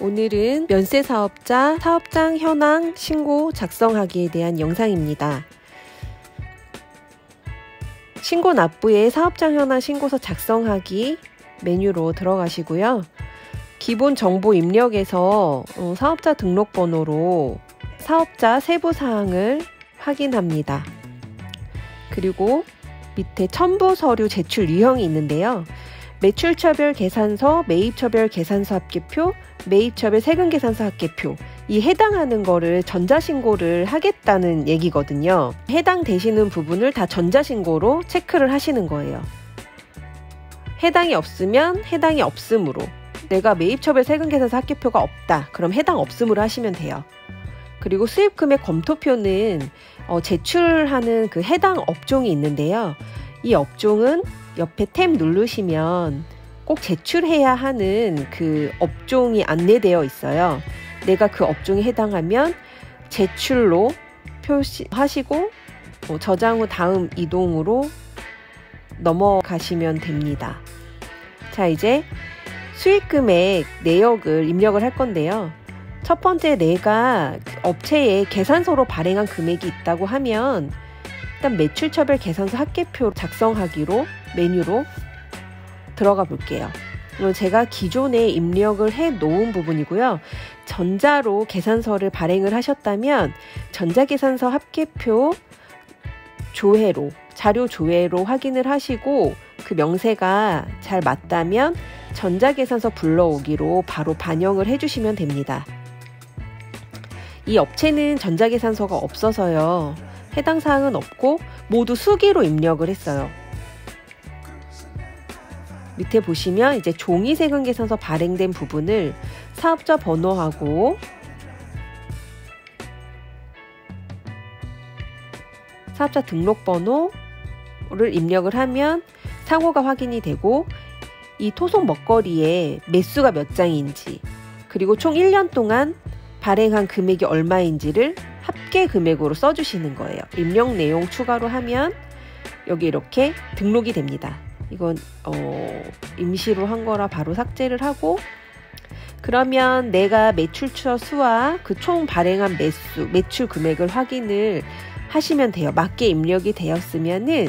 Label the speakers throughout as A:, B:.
A: 오늘은 면세 사업자 사업장 현황 신고 작성하기에 대한 영상입니다. 신고 납부에 사업장 현황 신고서 작성하기 메뉴로 들어가시고요. 기본 정보 입력에서 사업자 등록번호로 사업자 세부 사항을 확인합니다. 그리고 밑에 첨부 서류 제출 유형이 있는데요. 매출처별 계산서, 매입처별 계산서 합계표, 매입처별 세금계산서 합계표, 이 해당하는 거를 전자신고를 하겠다는 얘기거든요. 해당되시는 부분을 다 전자신고로 체크를 하시는 거예요. 해당이 없으면 해당이 없음으로, 내가 매입처별 세금계산서 합계표가 없다, 그럼 해당 없음으로 하시면 돼요. 그리고 수입금액 검토표는 제출하는 그 해당 업종이 있는데요. 이 업종은 옆에 탭 누르시면 꼭 제출해야 하는 그 업종이 안내되어 있어요. 내가 그 업종에 해당하면 제출로 표시하시고 저장 후 다음 이동으로 넘어가시면 됩니다. 자, 이제 수익금액 내역을 입력을 할 건데요. 첫 번째, 내가 업체에 계산서로 발행한 금액이 있다고 하면 일단 매출처별 계산서 합계표 작성하기로 메뉴로 들어가 볼게요. 제가 기존에 입력을 해 놓은 부분이고요. 전자로 계산서를 발행을 하셨다면 전자계산서 합계표 조회로, 자료 조회로 확인을 하시고 그 명세가 잘 맞다면 전자계산서 불러오기로 바로 반영을 해주시면 됩니다. 이 업체는 전자계산서가 없어서요. 해당 사항은 없고 모두 수기로 입력을 했어요. 밑에 보시면 이제 종이세금계산서 발행된 부분을 사업자 번호하고 사업자 등록번호를 입력을 하면 상호가 확인이 되고 이 토속 먹거리에 매수가 몇 장인지 그리고 총 1년 동안 발행한 금액이 얼마인지를 합계 금액으로 써주시는 거예요. 입력 내용 추가로 하면 여기 이렇게 등록이 됩니다. 이건 임시로 한 거라 바로 삭제를 하고, 그러면 내가 매출처 수와 그 총 발행한 매출 금액을 확인을 하시면 돼요. 맞게 입력이 되었으면은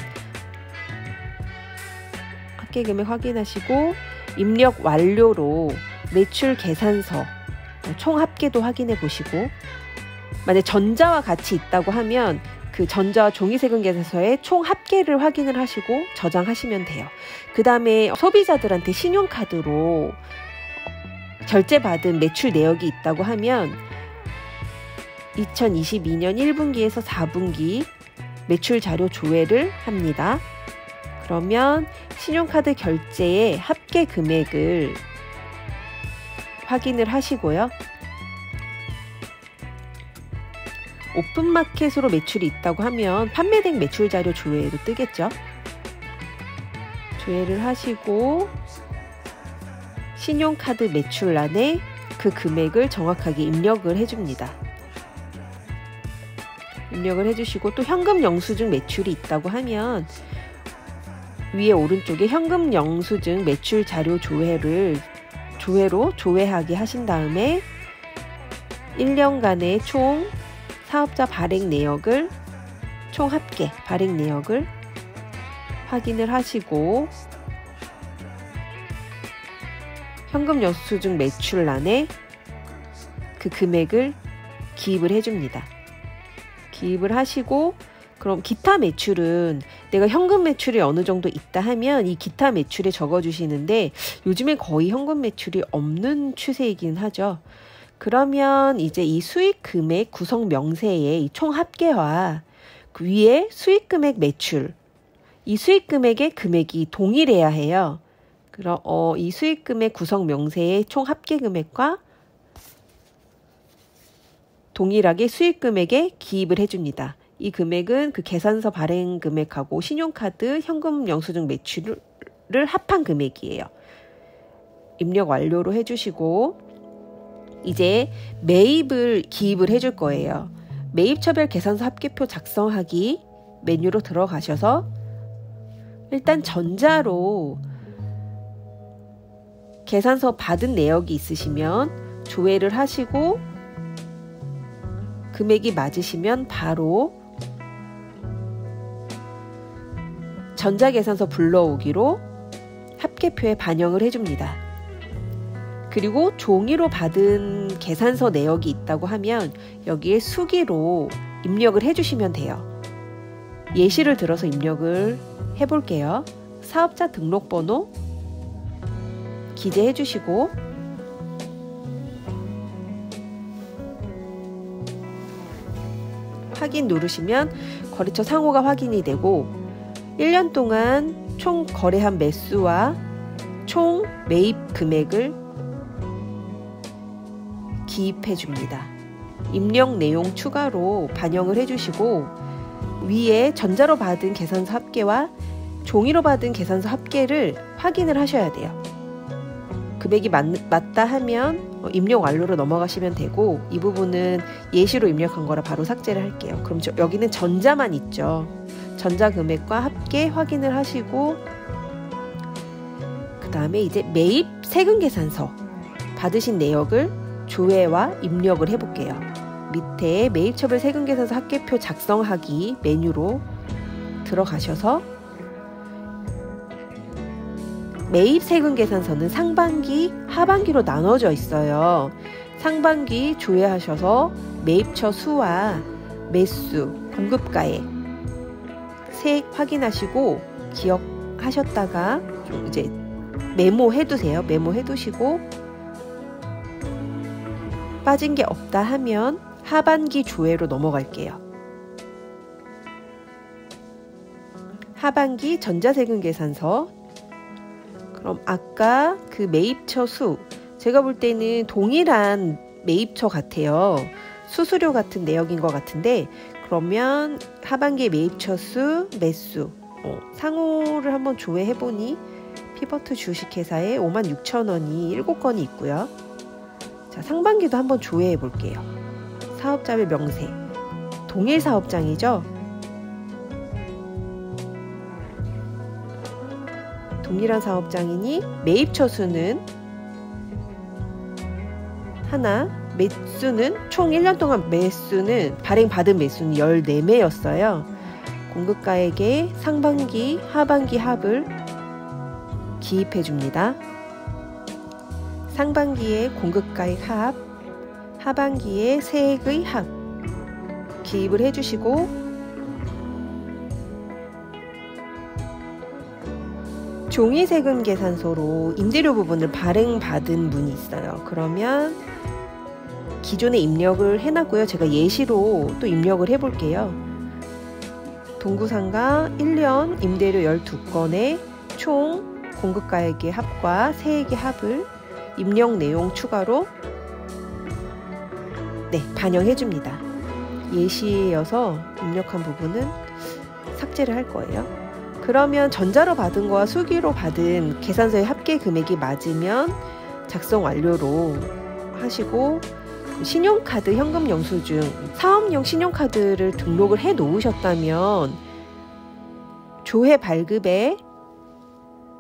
A: 합계 금액 확인하시고 입력 완료로 매출 계산서 총 합계도 확인해 보시고, 만약 전자와 같이 있다고 하면 그 전자와 종이세금계산서의 총 합계를 확인을 하시고 저장하시면 돼요. 그 다음에 소비자들한테 신용카드로 결제받은 매출 내역이 있다고 하면 2022년 1분기에서 4분기 매출 자료 조회를 합니다. 그러면 신용카드 결제의 합계 금액을 확인을 하시고요. 오픈마켓으로 매출이 있다고 하면 판매된 매출 자료 조회도 뜨겠죠. 조회를 하시고 신용카드 매출란에 그 금액을 정확하게 입력을 해줍니다. 입력을 해주시고 또 현금 영수증 매출이 있다고 하면 위에 오른쪽에 현금 영수증 매출 자료 조회로 조회하기 하신 다음에 1년간의 총 사업자 발행 내역을 총 합계 발행 내역을 확인을 하시고 현금 영수증 매출란에 그 금액을 기입을 해줍니다. 기입을 하시고 그럼 기타 매출은 내가 현금 매출이 어느 정도 있다 하면 이 기타 매출에 적어주시는데 요즘에 거의 현금 매출이 없는 추세이긴 하죠. 그러면 이제 이 수익금액 구성 명세의 이 총 합계와 그 위에 수익금액 매출, 이 수익금액의 금액이 동일해야 해요. 그럼 이 수익금액 구성 명세의 총 합계 금액과 동일하게 수익금액에 기입을 해줍니다. 이 금액은 그 계산서 발행 금액하고 신용카드 현금 영수증 매출을 합한 금액이에요. 입력 완료로 해주시고 이제 매입을 기입을 해줄 거예요. 매입처별 계산서 합계표 작성하기 메뉴로 들어가셔서 일단 전자로 계산서 받은 내역이 있으시면 조회를 하시고 금액이 맞으시면 바로 전자계산서 불러오기로 합계표에 반영을 해줍니다. 그리고 종이로 받은 계산서 내역이 있다고 하면 여기에 수기로 입력을 해주시면 돼요. 예시를 들어서 입력을 해볼게요. 사업자 등록번호 기재해 주시고 확인 누르시면 거래처 상호가 확인이 되고 1년 동안 총 거래한 매수와 총 매입 금액을 기입해 줍니다. 입력 내용 추가로 반영을 해주시고 위에 전자로 받은 계산서 합계와 종이로 받은 계산서 합계를 확인을 하셔야 돼요. 금액이 맞다 하면 입력 완료로 넘어가시면 되고 이 부분은 예시로 입력한 거라 바로 삭제를 할게요. 그럼 여기는 전자만 있죠. 전자 금액과 합계 확인을 하시고 그 다음에 이제 매입 세금 계산서 받으신 내역을 조회와 입력을 해볼게요. 밑에 매입처별 세금 계산서 합계표 작성하기 메뉴로 들어가셔서 매입 세금 계산서는 상반기, 하반기로 나눠져 있어요. 상반기 조회하셔서 매입처 수와 매수, 공급가액, 세액 확인하시고 기억하셨다가 좀 이제 메모해 두세요. 메모해 두시고 빠진 게 없다 하면 하반기 조회로 넘어갈게요. 하반기 전자세금 계산서. 그럼 아까 그 매입처 수, 제가 볼 때는 동일한 매입처 같아요. 수수료 같은 내역인 것 같은데 그러면 하반기 매입처 수, 매수 상호를 한번 조회해보니 피버트 주식회사에 56,000원이 7건이 있고요. 자, 상반기도 한번 조회해 볼게요. 사업자별 명세 동일 사업장이죠. 동일한 사업장이니 매입처 수는 하나, 매수는 총 1년 동안 매수는 발행받은 매수는 14매였어요. 공급가액의 상반기, 하반기 합을 기입해 줍니다. 상반기의 공급가액 합, 하반기의 세액의 합 기입을 해주시고 종이세금 계산서로 임대료 부분을 발행받은 분이 있어요. 그러면 기존에 입력을 해놨고요. 제가 예시로 또 입력을 해볼게요. 동구상가 1년 임대료 12건의 총 공급가액의 합과 세액의 합을 입력 내용 추가로 반영해줍니다. 예시여서 입력한 부분은 삭제를 할 거예요. 그러면 전자로 받은 거와 수기로 받은 계산서의 합계 금액이 맞으면 작성 완료로 하시고 신용카드 현금 영수증 사업용 신용카드를 등록을 해 놓으셨다면 조회 발급에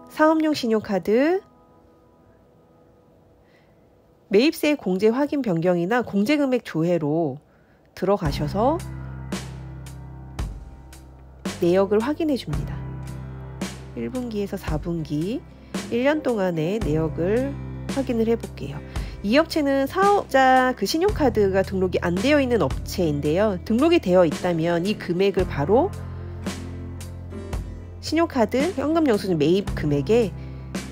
A: 사업용 신용카드 매입세 공제 확인 변경이나 공제금액 조회로 들어가셔서 내역을 확인해 줍니다. 1분기에서 4분기 1년 동안의 내역을 확인을 해 볼게요. 이 업체는 사업자 그 신용카드가 등록이 안 되어 있는 업체인데요. 등록이 되어 있다면 이 금액을 바로 신용카드 현금 영수증 매입 금액에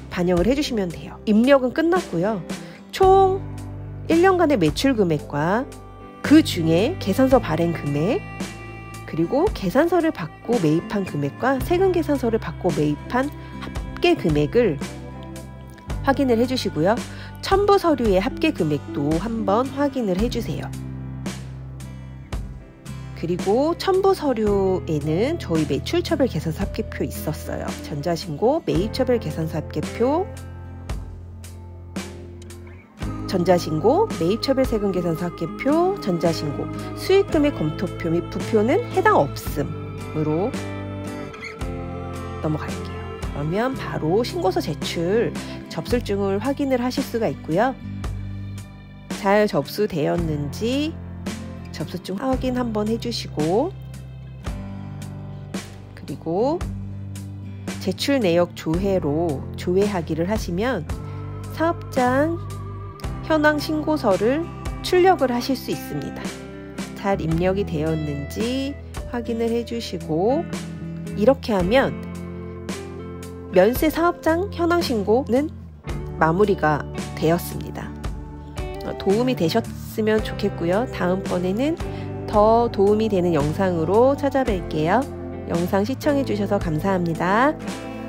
A: 반영을 해주시면 돼요. 입력은 끝났고요. 총 1년간의 매출 금액과 그 중에 계산서 발행 금액 그리고 계산서를 받고 매입한 금액과 세금 계산서를 받고 매입한 합계 금액을 확인을 해주시고요. 첨부 서류의 합계 금액도 한번 확인을 해주세요. 그리고 첨부 서류에는 저희 매출처별 계산서 합계표 있었어요. 전자신고, 매입처별 계산서 합계표, 전자신고, 매입처별 세금 계산서 합계표, 전자신고, 수익금액 검토표 및 부표는 해당 없음으로 넘어갈게요. 그러면 바로 신고서 제출 접수증을 확인을 하실 수가 있고요. 잘 접수되었는지 접수증 확인 한번 해주시고, 그리고 제출 내역 조회로 조회하기를 하시면 사업장 현황 신고서를 출력을 하실 수 있습니다. 잘 입력이 되었는지 확인을 해주시고, 이렇게 하면 면세 사업장 현황 신고는 마무리가 되었습니다. 도움이 되셨으면 좋겠고요. 다음번에는 더 도움이 되는 영상으로 찾아뵐게요. 영상 시청해 주셔서 감사합니다.